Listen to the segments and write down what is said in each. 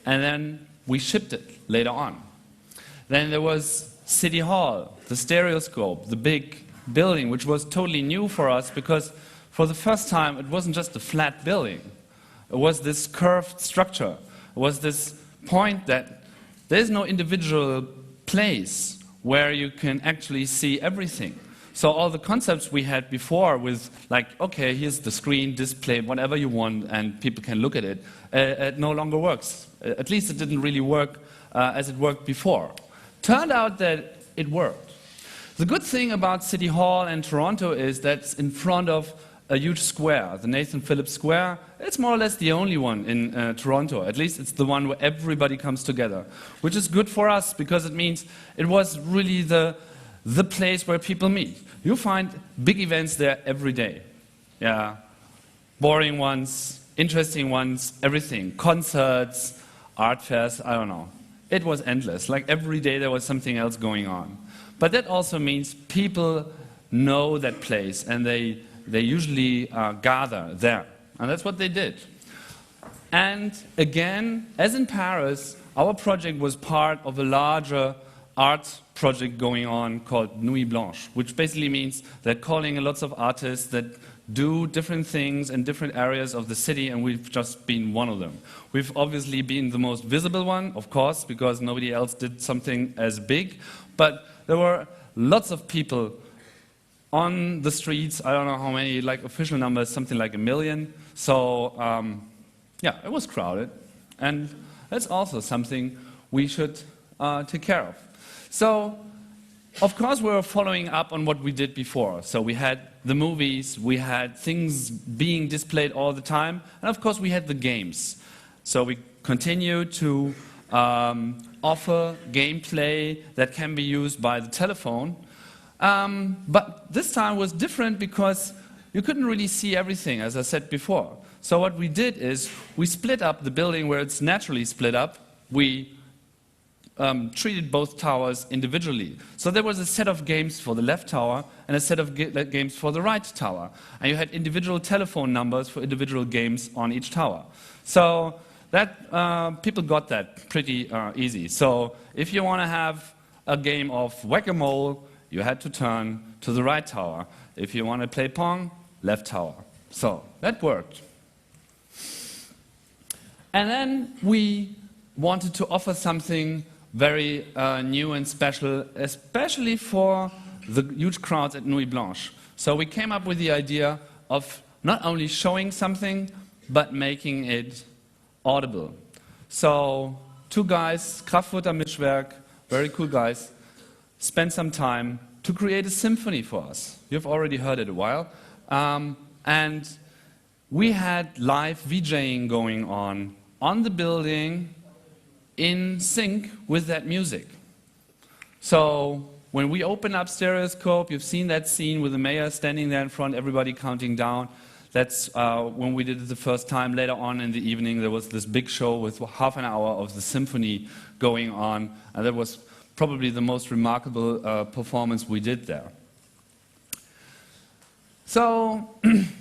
and then we shipped it later on. Then there was City Hall, the Stereoscope, the big building, which was totally new for us because for the first time it wasn't just a flat building. It was this curved structure. It was this point that there's no individual place where you can actually see everything. So all the concepts we had before with like, okay, here's the screen, display, whatever you want, and people can look at it, it no longer works. At least it didn't really work as it worked before. Turned out that it worked. The good thing about City Hall and Toronto is that it's in front of a huge square, the Nathan Phillips Square. It's more or less the only one in Toronto. At least it's the one where everybody comes together, which is good for us because it means it was really the place where people meet. You find big events there every day. Yeah, boring ones, interesting ones, everything. Concerts, art fairs, I don't know. It was endless. Like every day there was something else going on. But that also means people know that place and they usually gather there. And that's what they did. And again, as in Paris, our project was part of a larger art project going on called Nuit Blanche, which basically means they're calling lots of artists that do different things in different areas of the city, and we've just been one of them. We've obviously been the most visible one, of course, because nobody else did something as big, but there were lots of people on the streets. I don't know how many, like official numbers, something like 1 million. So yeah, it was crowded, and that's also something we should take care of. So, of course, we were following up on what we did before. So we had the movies, we had things being displayed all the time, and of course we had the games. So we continued to offer gameplay that can be used by the telephone. But this time was different because you couldn't really see everything, as I said before. So what we did is we split up the building where it's naturally split up. We treated both towers individually. So there was a set of games for the left tower and a set of games for the right tower. And you had individual telephone numbers for individual games on each tower. So that people got that pretty easy. So if you want to have a game of whack-a-mole, you had to turn to the right tower. If you want to play Pong, left tower. So that worked. And then we wanted to offer something very new and special, especially for the huge crowds at Nuit Blanche. So we came up with the idea of not only showing something, but making it audible. So 2 guys, Kraftfutter Mischwerk, very cool guys, spent some time to create a symphony for us. You've already heard it a while. And we had live VJing going on the building, in sync with that music. So when we open up Stereoscope, you've seen that scene with the mayor standing there in front, everybody counting down. That's when we did it the first time. Later on in the evening, there was this big show with half an hour of the symphony going on, and that was probably the most remarkable performance we did there. So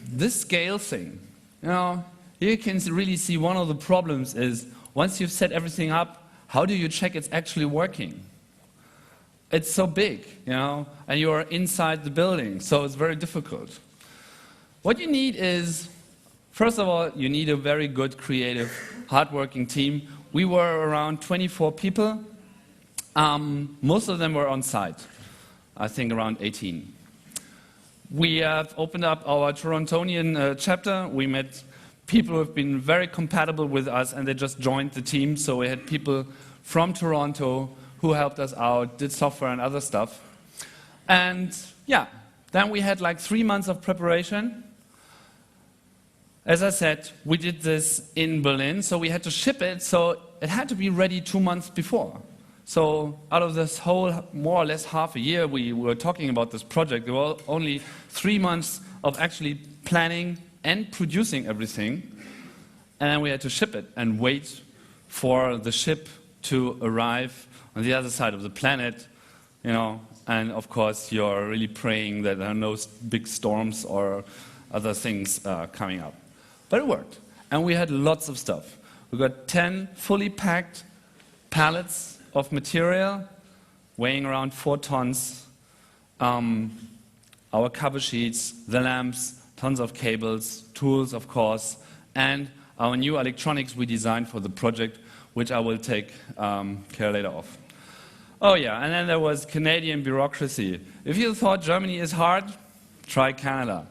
this scale thing, you know, here you can really see one of the problems is once you've set everything up, how do you check it's actually working? It's so big, you know, and you are inside the building, so it's very difficult. What you need is, first of all, you need a very good, creative, hardworking team. We were around 24 people. Most of them were on site, I think around 18. We have opened up our Torontonian chapter. We met people who have been very compatible with us, and they just joined the team. So we had people from Toronto who helped us out, did software and other stuff. And yeah, then we had like 3 months of preparation. As I said, we did this in Berlin, so we had to ship it, so it had to be ready 2 months before. So out of this whole, more or less half a year we were talking about this project, there were only 3 months of actually planning and producing everything, and then we had to ship it and wait for the ship to arrive on the other side of the planet, you know, and of course you're really praying that there are no big storms or other things coming up. But it worked, and we had lots of stuff. We got 10 fully packed pallets of material weighing around 4 tons. Our cover sheets, the lamps, tons of cables, tools, of course, and our new electronics we designed for the project, which I will take care later of. Oh yeah, and then there was Canadian bureaucracy. If you thought Germany is hard, try Canada.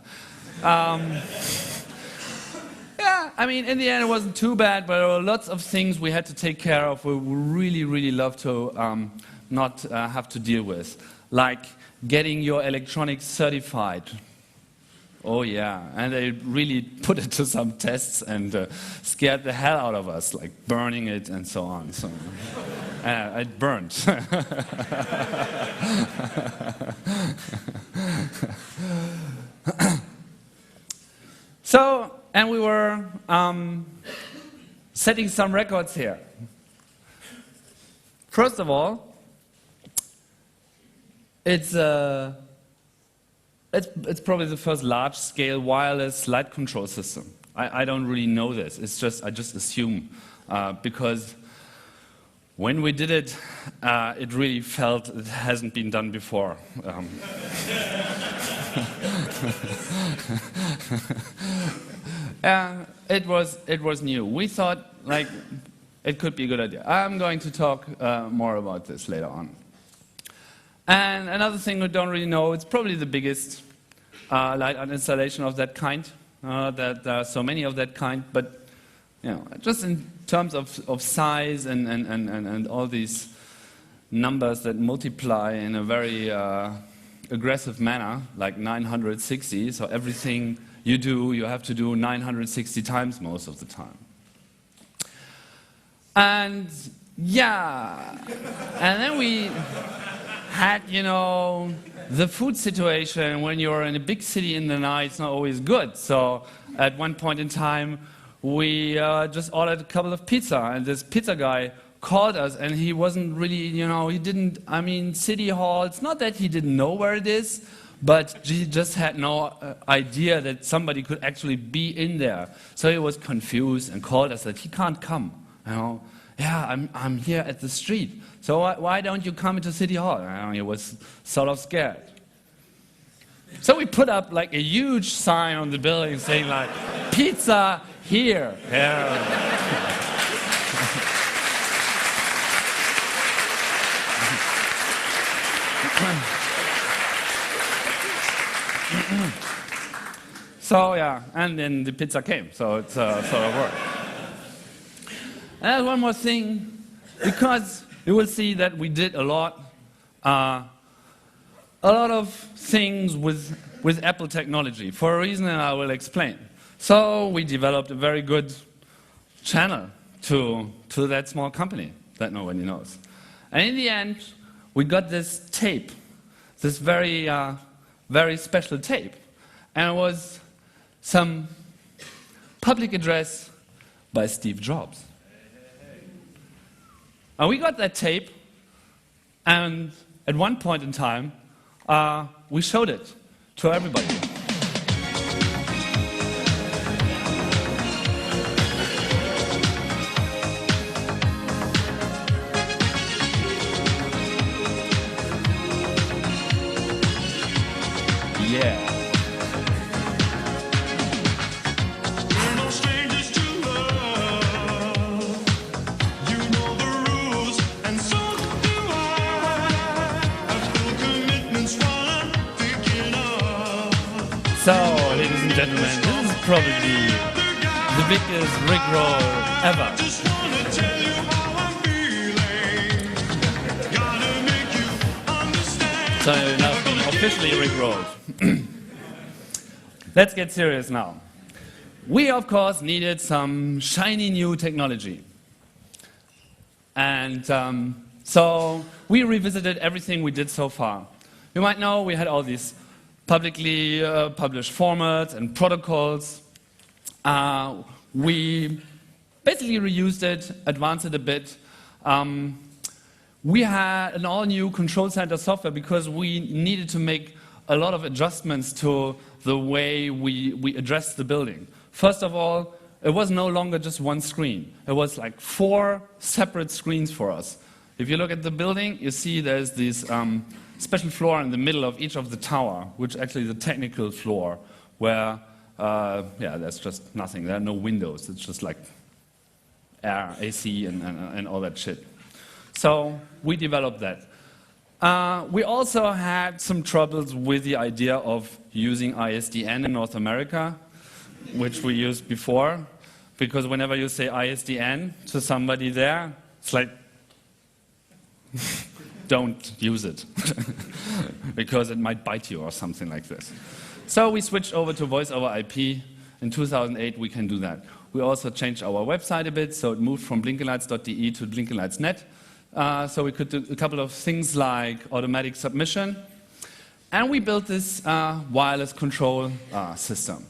Yeah, I mean, in the end it wasn't too bad, but there were lots of things we had to take care of we really, really love to not have to deal with. Like getting your electronics certified. Oh yeah, and they really put it to some tests and scared the hell out of us, like burning it and so on. So, it burned. So, and we were setting some records here. First of all, it's probably the first large-scale wireless light control system. I don't really know this. It's just I just assume because when we did it, it really felt it hasn't been done before. It was new. We thought like it could be a good idea. I'm going to talk more about this later on. And another thing we don't really know, it's probably the biggest light installation of that kind. There are so many of that kind, but you know, just in terms of size and all these numbers that multiply in a very aggressive manner, like 960. So everything you do, you have to do 960 times most of the time. And yeah, and then we had, you know, the food situation. When you're in a big city in the night, it's not always good. So at one point in time, we just ordered a couple of pizza, and this pizza guy called us, and he wasn't really, you know, he didn't, I mean, City Hall, it's not that he didn't know where it is, but he just had no idea that somebody could actually be in there. So he was confused and called us that he can't come, you know. Yeah, I'm here at the street. So why don't you come into City Hall? And he was sort of scared. So we put up like a huge sign on the building saying like, pizza here. Yeah. So yeah, and then the pizza came, so it sort of worked. And one more thing, because you will see that we did a lot of things with Apple technology for a reason, and I will explain. So we developed a very good channel to that small company that nobody knows. And in the end, we got this tape, this very special tape, and it was some public address by Steve Jobs. And we got that tape, and at one point in time, we showed it to everybody. Yeah. So, ladies and gentlemen, this is probably the biggest Rickroll ever. So, now being officially Rickrolled. Let's get serious now. We, of course, needed some shiny new technology. And so, we revisited everything we did so far. You might know we had all these publicly published formats and protocols. We basically reused it, advanced it a bit. We had an all-new control center software because we needed to make a lot of adjustments to the way we address the building. First of all, it was no longer just one screen. It was like 4 separate screens for us. If you look at the building, you see there's this special floor in the middle of each of the tower, which actually is the technical floor, where there's just nothing. There are no windows. It's just like air, AC, and all that shit. So we developed that. We also had some troubles with the idea of using ISDN in North America, which we used before, because whenever you say ISDN to somebody there, it's like, don't use it, because it might bite you or something like this. So we switched over to voice over IP. In 2008, we can do that. We also changed our website a bit, so it moved from blinkenlights.de to blinkenlights.net. So we could do a couple of things like automatic submission. And we built this wireless control system.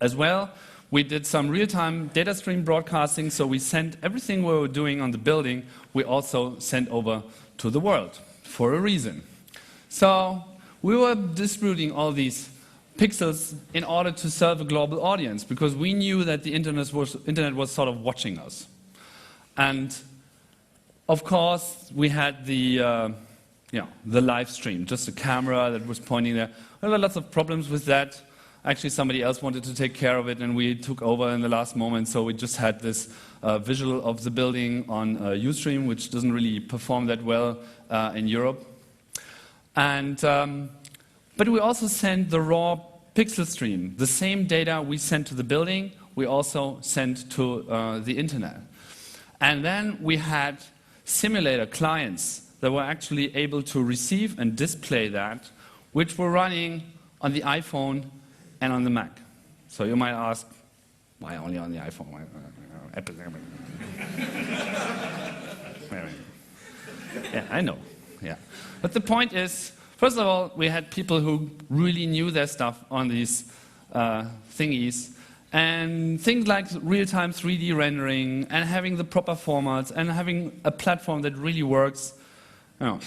As well, we did some real-time data stream broadcasting, so we sent everything we were doing on the building, we also sent over to the world for a reason. So we were distributing all these pixels in order to serve a global audience, because we knew that the internet was sort of watching us. And of course, we had the live stream, just a camera that was pointing there. There were lots of problems with that. Actually, somebody else wanted to take care of it, and we took over in the last moment, so we just had this visual of the building on Ustream, which doesn't really perform that well in Europe. And, but we also sent the raw pixel stream. The same data we sent to the building, we also sent to the internet. And then we had simulator clients that were actually able to receive and display that, which were running on the iPhone and on the Mac. So you might ask, why only on the iPhone? Yeah, I know. Yeah. But the point is, first of all, we had people who really knew their stuff on these thingies. And things like real-time 3D rendering and having the proper formats and having a platform that really works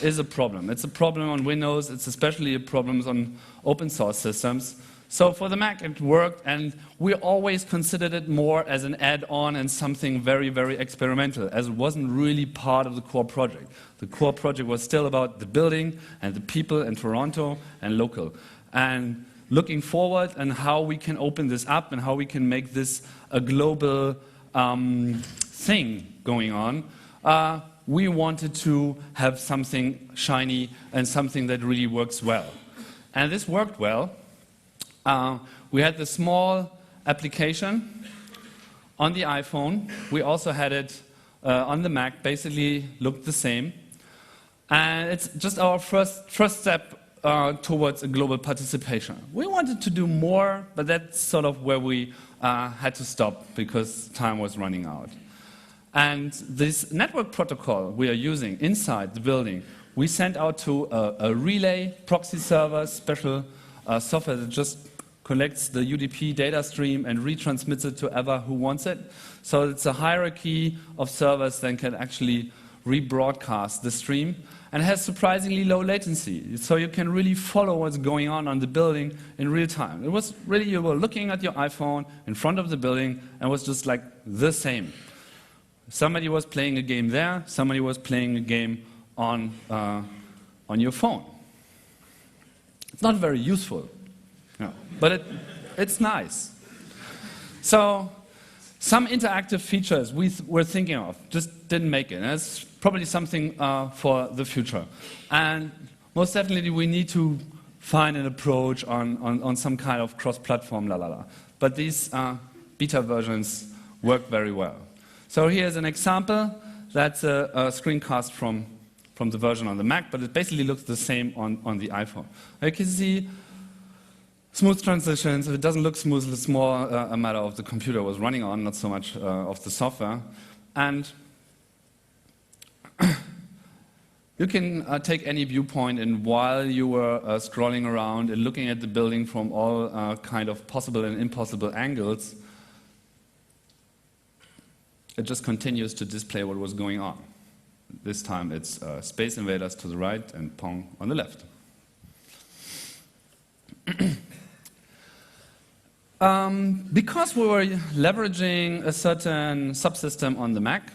is a problem. It's a problem on Windows. It's especially a problem on open source systems. So for the Mac, it worked, and we always considered it more as an add-on and something very, very experimental, as it wasn't really part of the core project. The core project was still about the building and the people in Toronto and local. And looking forward and how we can open this up and how we can make this a global thing going on, we wanted to have something shiny and something that really works well. And this worked well. We had the small application on the iPhone. We also had it on the Mac, basically looked the same. And it's just our first step towards a global participation. We wanted to do more, but that's sort of where we had to stop because time was running out. And this network protocol we are using inside the building, we sent out to a relay proxy server, special software that just collects the UDP data stream and retransmits it to ever who wants it. So it's a hierarchy of servers that can actually rebroadcast the stream, and has surprisingly low latency. So you can really follow what's going on the building in real time. It was really, you were looking at your iPhone in front of the building, and it was just like the same. Somebody was playing a game there, somebody was playing a game on your phone. It's not very useful, but it's nice. So some interactive features we were thinking of just didn't make it. And it's probably something for the future. And most definitely we need to find an approach on some kind of cross-platform But these beta versions work very well. So here's an example. That's a screencast from the version on the Mac, but it basically looks the same on the iPhone. You can see smooth transitions. If it doesn't look smooth, it's more a matter of the computer was running on, not so much of the software. And you can take any viewpoint, and while you were scrolling around and looking at the building from all kind of possible and impossible angles, it just continues to display what was going on. This time it's Space Invaders to the right and Pong on the left. Because we were leveraging a certain subsystem on the Mac,